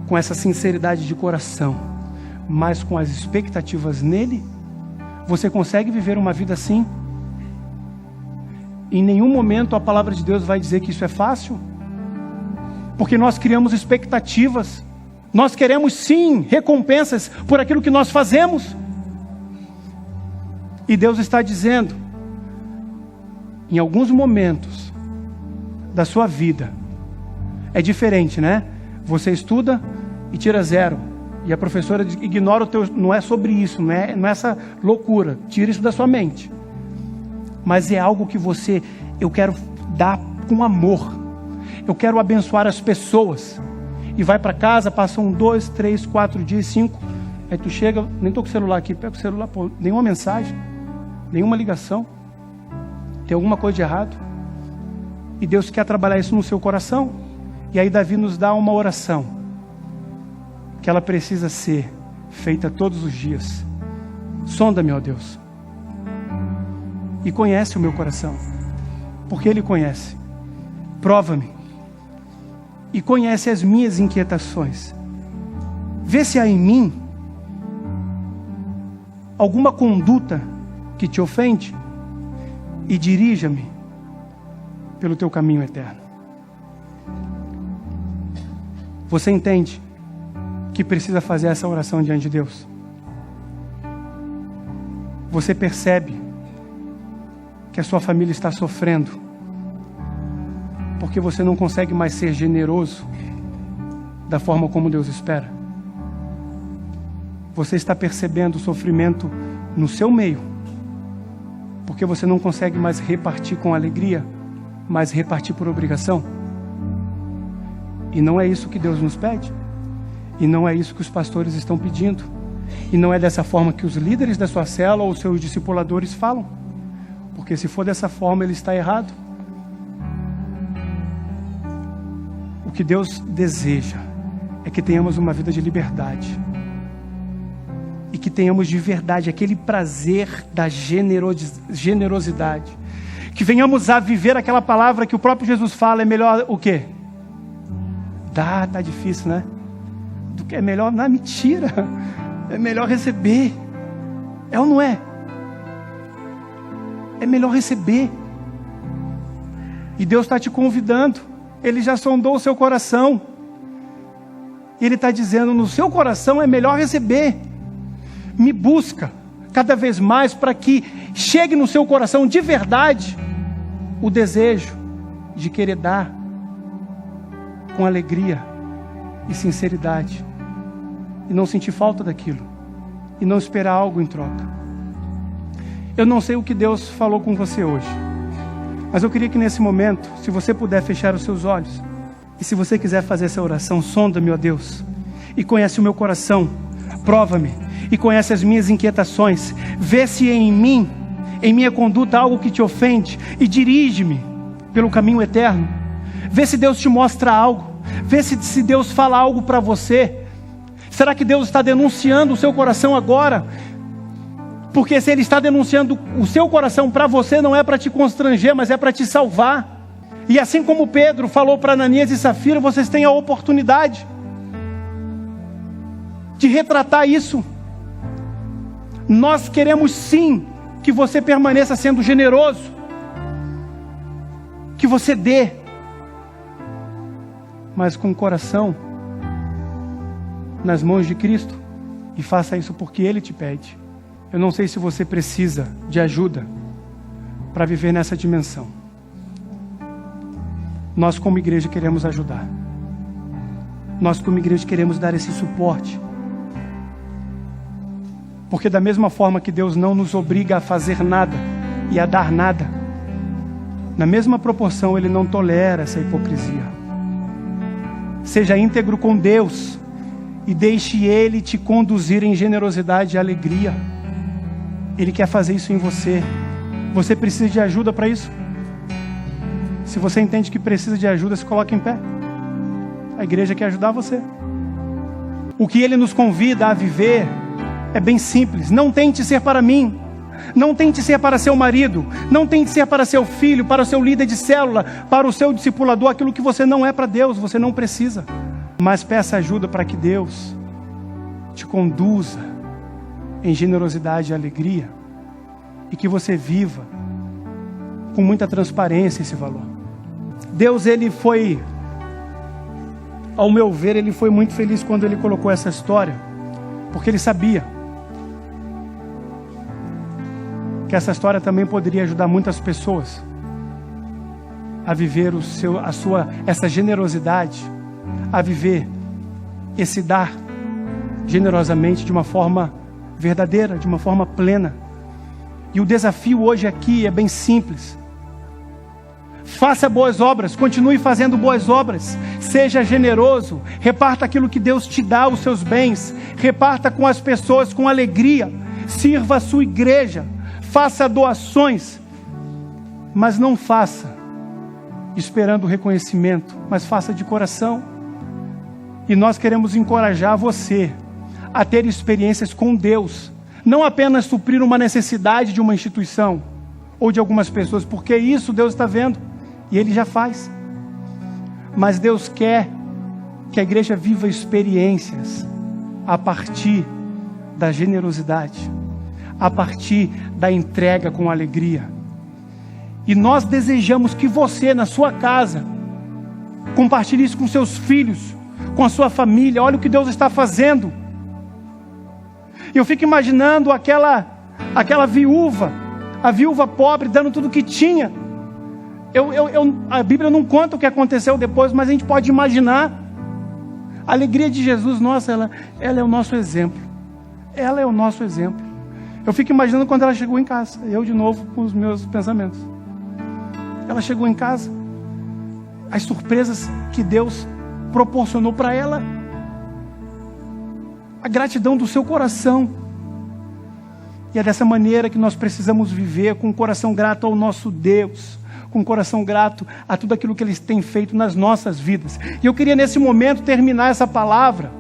com essa sinceridade de coração, mas com as expectativas nele. Você consegue viver uma vida assim? Em nenhum momento a palavra de Deus vai dizer que isso é fácil, porque nós criamos expectativas, nós queremos sim recompensas por aquilo que nós fazemos, e Deus está dizendo, em alguns momentos da sua vida, é diferente, né? Você estuda e tira 0, e a professora ignora o teu, não é sobre isso, não é essa loucura, tira isso da sua mente, mas é algo que eu quero dar com amor, eu quero abençoar as pessoas, e vai para casa, passam 2, 3, 4 dias, 5, aí tu chega, nem estou com o celular aqui, pega o celular, pô, nenhuma mensagem, nenhuma ligação, tem alguma coisa de errado, e Deus quer trabalhar isso no seu coração. E aí Davi nos dá uma oração, que ela precisa ser feita todos os dias. Sonda-me, ó Deus, e conhece o meu coração, porque Ele conhece. Prova-me, e conhece as minhas inquietações. Vê se há em mim alguma conduta que te ofende, e dirija-me pelo teu caminho eterno. Você entende que precisa fazer essa oração diante de Deus? Você percebe que a sua família está sofrendo porque você não consegue mais ser generoso da forma como Deus espera? Você está percebendo o sofrimento no seu meio porque você não consegue mais repartir com alegria, mas repartir por obrigação? E não é isso que Deus nos pede, e não é isso que os pastores estão pedindo, e não é dessa forma que os líderes da sua célula ou os seus discipuladores falam, porque se for dessa forma, ele está errado. O que Deus deseja é que tenhamos uma vida de liberdade, e que tenhamos de verdade aquele prazer da generosidade, que venhamos a viver aquela palavra que o próprio Jesus fala, é melhor o quê? Tá difícil, né? Do que é melhor, não, mentira, é melhor receber, é ou não é? É melhor receber, e Deus está te convidando, Ele já sondou o seu coração, e Ele está dizendo, no seu coração é melhor receber, me busca cada vez mais, para que chegue no seu coração de verdade, o desejo de querer dar, com alegria e sinceridade, e não sentir falta daquilo, e não esperar algo em troca. Eu não sei o que Deus falou com você hoje, mas eu queria que nesse momento, se você puder fechar os seus olhos, e se você quiser fazer essa oração, sonda-me, ó Deus, e conhece o meu coração, prova-me, e conhece as minhas inquietações, vê se em mim, em minha conduta, há algo que te ofende, e dirige-me pelo caminho eterno. Vê se Deus te mostra algo, vê se Deus fala algo para você. Será que Deus está denunciando o seu coração agora? Porque se Ele está denunciando o seu coração para você, não é para te constranger, mas é para te salvar. E assim como Pedro falou para Ananias e Safira, vocês têm a oportunidade de retratar isso. Nós queremos sim que você permaneça sendo generoso, que você dê, mas com o coração nas mãos de Cristo, e faça isso porque Ele te pede. Eu não sei se você precisa de ajuda para viver nessa dimensão. Nós como igreja queremos ajudar. Nós como igreja queremos dar esse suporte. Porque da mesma forma que Deus não nos obriga a fazer nada e a dar nada, na mesma proporção Ele não tolera essa hipocrisia. Seja íntegro com Deus e deixe Ele te conduzir em generosidade e alegria. Ele quer fazer isso em você. Você precisa de ajuda para isso? Se você entende que precisa de ajuda, se coloque em pé. A igreja quer ajudar você. O que Ele nos convida a viver é bem simples. Não tente ser para mim. Não tente ser para seu marido. Não tente ser para seu filho, para o seu líder de célula, para o seu discipulador. Aquilo que você não é para Deus, você não precisa. Mas peça ajuda para que Deus te conduza em generosidade e alegria, e que você viva com muita transparência esse valor. Deus, Ele foi, ao meu ver, Ele foi muito feliz quando Ele colocou essa história, porque Ele sabia que essa história também poderia ajudar muitas pessoas a viver essa generosidade, a viver esse dar generosamente de uma forma verdadeira, de uma forma plena. E o desafio hoje aqui é bem simples. Faça boas obras, continue fazendo boas obras, seja generoso, reparta aquilo que Deus te dá, os seus bens, reparta com as pessoas com alegria, sirva a sua igreja, faça doações, mas não faça esperando reconhecimento, mas faça de coração. E nós queremos encorajar você a ter experiências com Deus, não apenas suprir uma necessidade de uma instituição ou de algumas pessoas, porque isso Deus está vendo e Ele já faz, mas Deus quer que a igreja viva experiências a partir da generosidade, a partir da entrega com alegria. E nós desejamos que você, na sua casa, compartilhe isso com seus filhos, com a sua família. Olha o que Deus está fazendo. E eu fico imaginando aquela viúva, a viúva pobre, dando tudo o que tinha. A Bíblia não conta o que aconteceu depois, mas a gente pode imaginar. A alegria de Jesus, nossa, ela é o nosso exemplo. Ela é o nosso exemplo. Eu fico imaginando quando ela chegou em casa. Eu de novo com os meus pensamentos. Ela chegou em casa. As surpresas que Deus proporcionou para ela. A gratidão do seu coração. E é dessa maneira que nós precisamos viver, com o coração grato ao nosso Deus, com o coração grato a tudo aquilo que Ele tem feito nas nossas vidas. E eu queria nesse momento terminar essa palavra,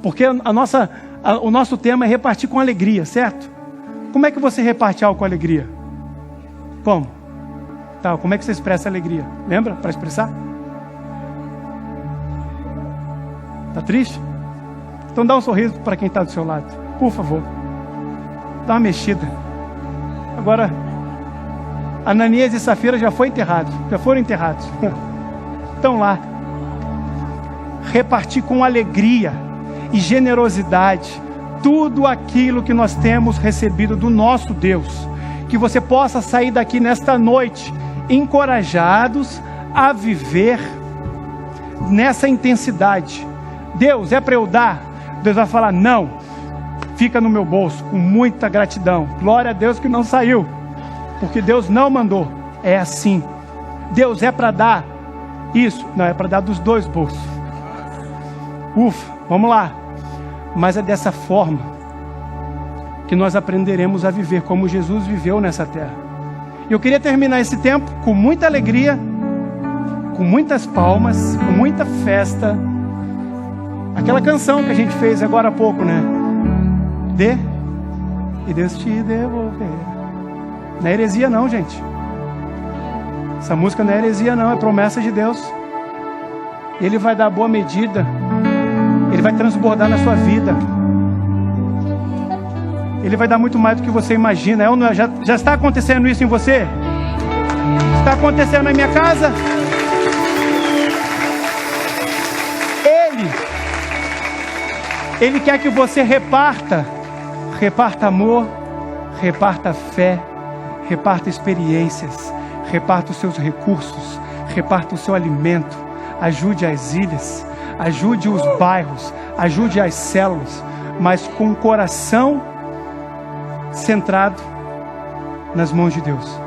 porque o nosso tema é repartir com alegria, certo? Como é que você reparte algo com alegria? Como? Tá, como é que você expressa alegria? Lembra? Para expressar? Tá triste? Então dá um sorriso para quem está do seu lado, por favor. Dá uma mexida. Agora, Ananias e Safira já foram enterrados. Estão lá. Repartir com alegria e generosidade tudo aquilo que nós temos recebido do nosso Deus. Que você possa sair daqui nesta noite encorajados a viver nessa intensidade. Deus, é para eu dar? Deus vai falar, não, fica no meu bolso, com muita gratidão. Glória a Deus que não saiu, porque Deus não mandou. É assim. Deus, é para dar isso? Não, é para dar dos dois bolsos. Ufa, vamos lá. Mas é dessa forma que nós aprenderemos a viver como Jesus viveu nessa terra. Eu queria terminar esse tempo com muita alegria, com muitas palmas, com muita festa. Aquela canção que a gente fez agora há pouco, né? Dê, e Deus te devolver. Não é heresia não, gente. Essa música não é heresia não, é promessa de Deus. Ele vai dar boa medida. Ele vai transbordar na sua vida. Ele vai dar muito mais do que você imagina. Já está acontecendo isso em você? Está acontecendo na minha casa? Ele quer que você reparta amor, reparta fé, reparta experiências, reparta os seus recursos, reparta o seu alimento, ajude as ilhas, ajude os bairros, ajude as células, mas com o coração centrado nas mãos de Deus.